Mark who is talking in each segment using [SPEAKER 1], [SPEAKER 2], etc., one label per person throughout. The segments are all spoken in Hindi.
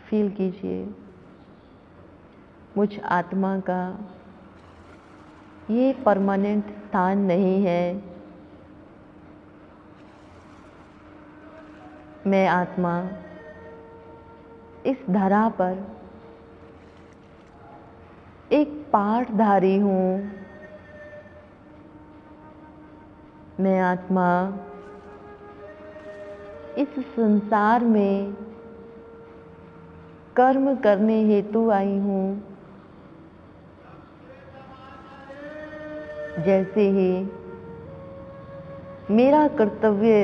[SPEAKER 1] फील कीजिए, मुझ आत्मा का ये परमानेंट स्थान नहीं है। मैं आत्मा इस धरा पर एक पाठधारी हूँ। मैं आत्मा इस संसार में कर्म करने हेतु आई हूँ। जैसे ही मेरा कर्तव्य,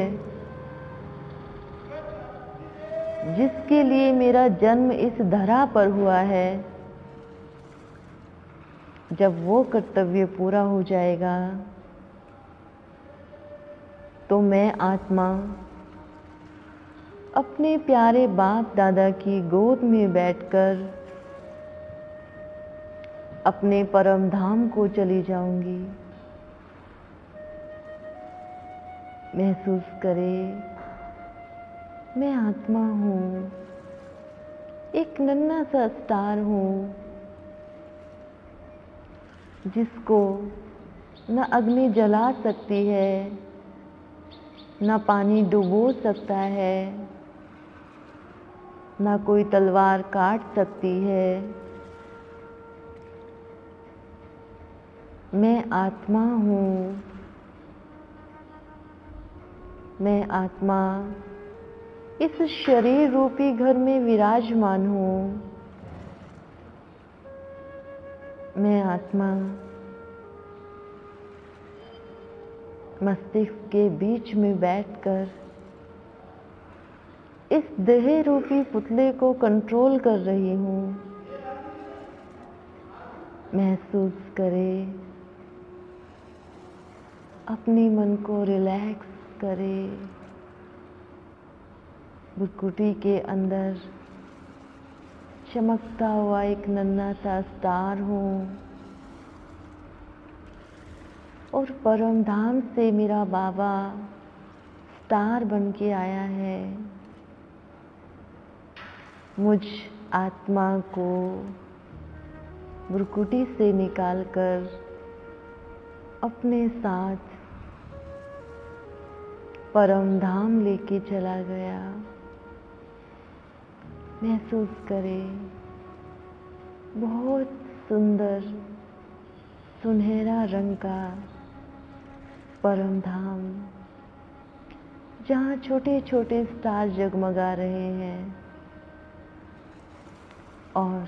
[SPEAKER 1] जिसके लिए मेरा जन्म इस धरा पर हुआ है, जब वो कर्तव्य पूरा हो जाएगा तो मैं आत्मा अपने प्यारे बाप दादा की गोद में बैठकर अपने परम धाम को चली जाऊंगी। महसूस करें, मैं आत्मा हूँ, एक नन्हा सा स्टार हूँ, जिसको न अग्नि जला सकती है, न पानी डुबो सकता है, न कोई तलवार काट सकती है। मैं आत्मा हूँ। मैं आत्मा इस शरीर रूपी घर में विराजमान हूँ। मैं आत्मा मस्तिष्क के बीच में बैठकर इस देह रूपी पुतले को कंट्रोल कर रही हूँ। महसूस करें, अपने मन को रिलैक्स करें। भ्रुकुटी के अंदर चमकता हुआ एक नन्हा सा स्टार हूँ और परम धाम से मेरा बाबा स्टार बन के आया है। मुझ आत्मा को भ्रुकुटी से निकालकर अपने साथ परम धाम लेके चला गया। महसूस करें, बहुत सुंदर सुनहरा रंग का परम धाम, जहाँ छोटे छोटे स्टार जगमगा रहे हैं और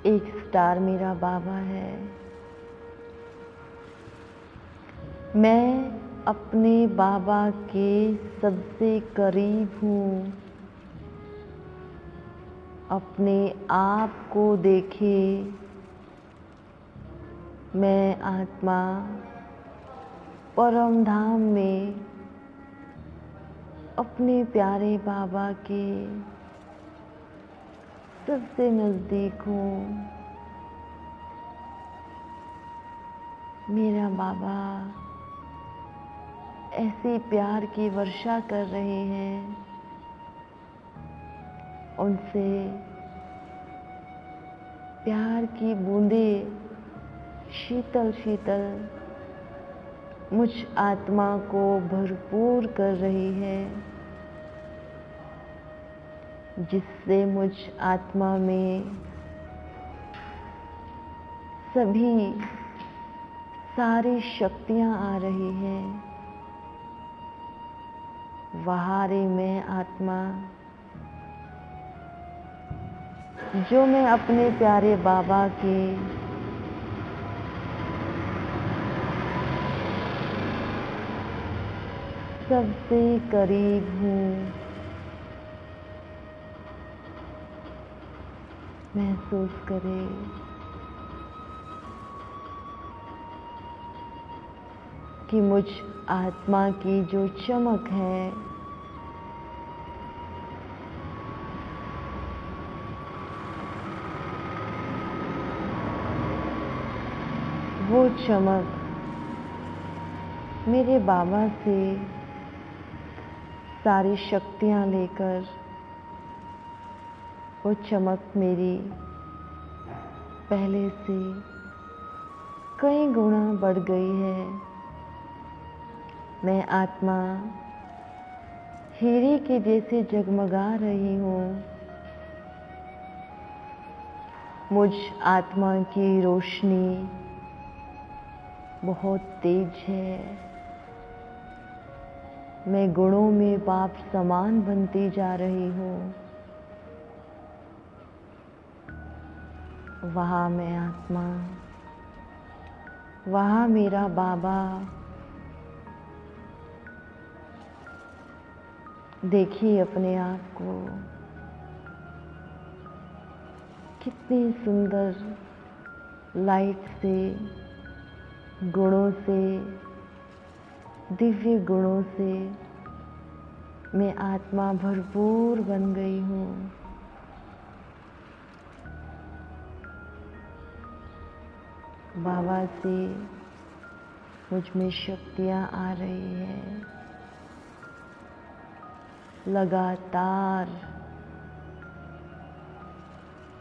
[SPEAKER 1] एक स्टार मेरा बाबा है। मैं अपने बाबा के सबसे करीब हूँ। अपने आप को देखें, मैं आत्मा परम धाम में अपने प्यारे बाबा के सबसे नज़दीक हूँ। मेरा बाबा ऐसे प्यार की वर्षा कर रहे हैं। उनसे प्यार की बूंदें शीतल शीतल मुझ आत्मा को भरपूर कर रही है, जिससे मुझ आत्मा में सभी सारी शक्तियाँ आ रही हैं। वहारे में आत्मा, जो मैं अपने प्यारे बाबा के सबसे करीब हूँ। महसूस करें, कि मुझ आत्मा की जो चमक है वो चमक मेरे बाबा से सारी शक्तियाँ लेकर वो चमक मेरी पहले से कई गुना बढ़ गई है। मैं आत्मा हीरे के जैसे जगमगा रही हूँ। मुझ आत्मा की रोशनी बहुत तेज है। मैं गुणों में बाप समान बनती जा रही हूँ। वहाँ मैं आत्मा, वहाँ मेरा बाबा। देखिए अपने आप को, कितनी सुंदर लाइट से, गुणों से, दिव्य गुणों से मैं आत्मा भरपूर बन गई हूँ। बाबा से मुझ में शक्तियाँ आ रही है। लगातार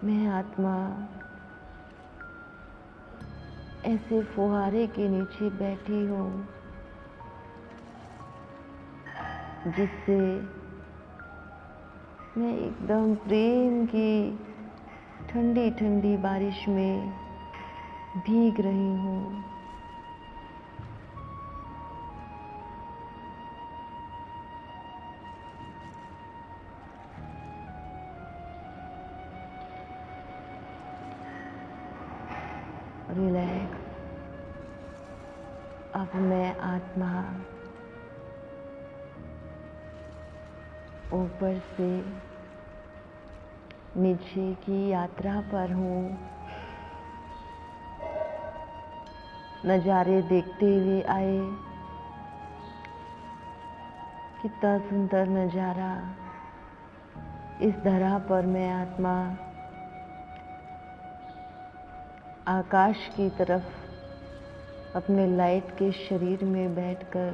[SPEAKER 1] मैं आत्मा ऐसे फुहारे के नीचे बैठी हूँ जिससे मैं एकदम प्रेम की ठंडी ठंडी बारिश में भीग रही हूँ। रिलैक्स। अब मैं आत्मा ऊपर से नीचे की यात्रा पर हूँ। नज़ारे देखते हुए आए। कितना सुंदर नज़ारा। इस धरा पर मैं आत्मा आकाश की तरफ अपने लाइट के शरीर में बैठकर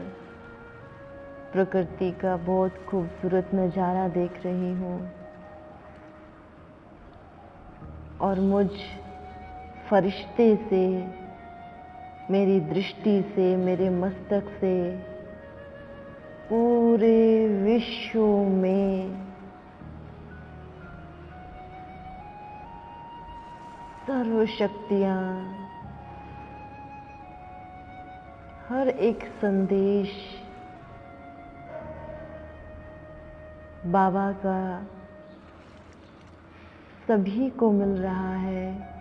[SPEAKER 1] प्रकृति का बहुत खूबसूरत नज़ारा देख रही हूँ। और मुझ फरिश्ते से, मेरी दृष्टि से, मेरे मस्तक से पूरे विश्व में सर्व शक्तियाँ, हर एक संदेश बाबा का सभी को मिल रहा है।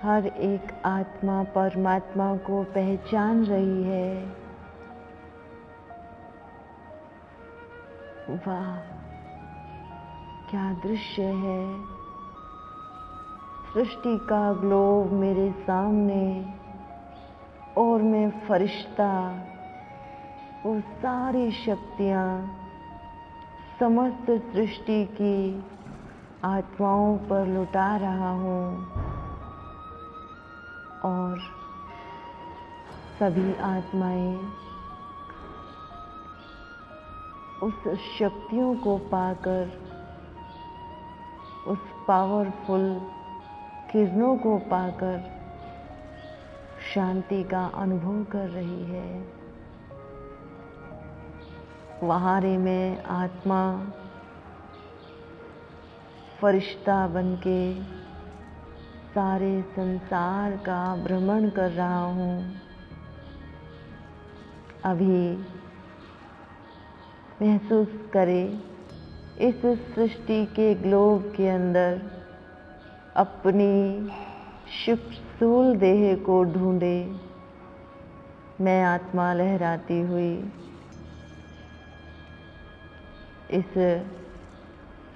[SPEAKER 1] हर एक आत्मा परमात्मा को पहचान रही है। वाह, क्या दृश्य है। सृष्टि का ग्लोब मेरे सामने और मैं फरिश्ता, वो सारी शक्तियाँ समस्त सृष्टि की आत्माओं पर लुटा रहा हूँ। और सभी आत्माएं उस शक्तियों को पाकर, उस पावरफुल किरणों को पाकर शांति का अनुभव कर रही है। वहाँ रे मैं आत्मा फरिश्ता बनके सारे संसार का भ्रमण कर रहा हूँ। अभी महसूस करें, इस सृष्टि के ग्लोब के अंदर अपनी शुभ स्थूल देह को ढूंढे। मैं आत्मा लहराती हुई इस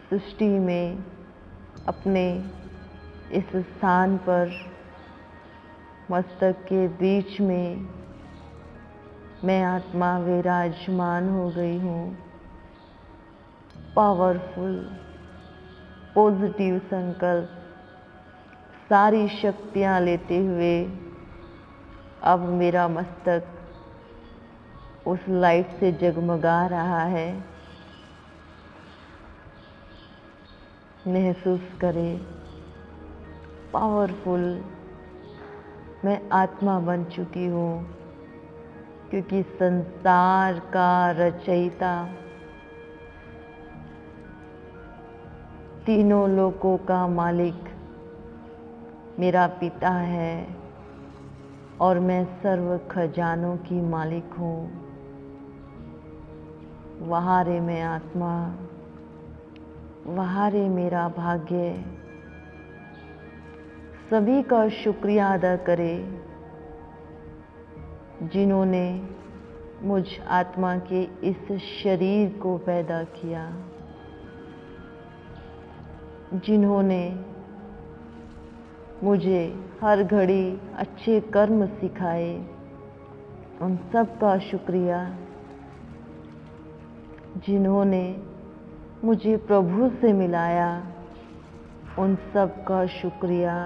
[SPEAKER 1] सृष्टि में अपने इस स्थान पर मस्तक के बीच में मैं आत्मा विराजमान हो गई हूँ। पावरफुल पॉजिटिव संकल्प, सारी शक्तियाँ लेते हुए अब मेरा मस्तक उस लाइट से जगमगा रहा है। महसूस करे पावरफुल मैं आत्मा बन चुकी हूँ, क्योंकि संसार का रचयिता, तीनों लोकों का मालिक मेरा पिता है और मैं सर्व खजानों की मालिक हूँ। वहाँ रे मैं आत्मा, वहाँ रे मेरा भाग्य। सभी का शुक्रिया अदा करे जिन्होंने मुझ आत्मा के इस शरीर को पैदा किया, जिन्होंने मुझे हर घड़ी अच्छे कर्म सिखाए, उन सब का शुक्रिया। जिन्होंने मुझे प्रभु से मिलाया, उन सब का शुक्रिया।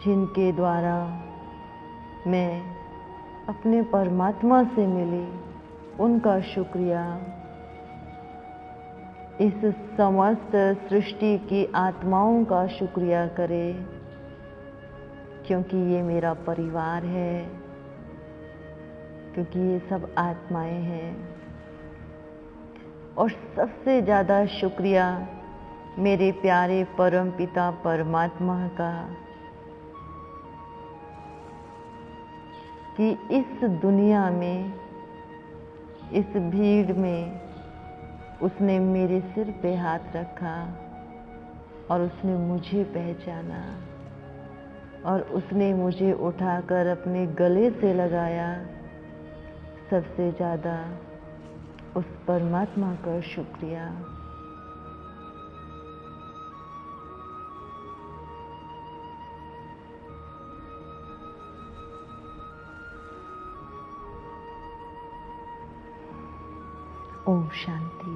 [SPEAKER 1] जिनके द्वारा मैं अपने परमात्मा से मिली, उनका शुक्रिया। इस समस्त सृष्टि की आत्माओं का शुक्रिया करे, क्योंकि ये मेरा परिवार है, क्योंकि ये सब आत्माएं हैं। और सबसे ज़्यादा शुक्रिया मेरे प्यारे परम पिता परमात्मा का, कि इस दुनिया में, इस भीड़ में उसने मेरे सिर पे हाथ रखा और उसने मुझे पहचाना और उसने मुझे उठाकर अपने गले से लगाया। सबसे ज़्यादा उस परमात्मा का शुक्रिया। ओम शांति।